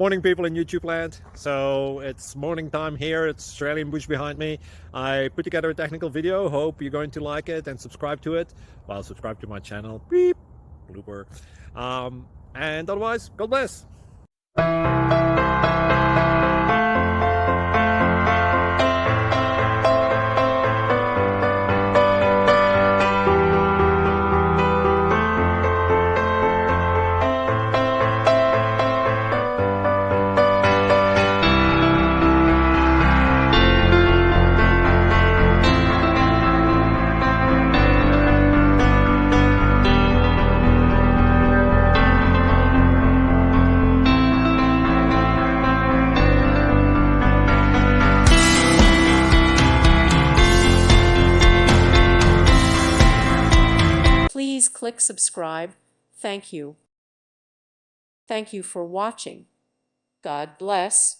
Morning, people in YouTube land. So it's morning time here. It's Australian bush behind me. I put together a technical video. Hope you're going to like it and subscribe to it. Well, subscribe to my channel. Beep. Blooper. And otherwise, God bless. Please click subscribe. Thank you. Thank you for watching. God bless.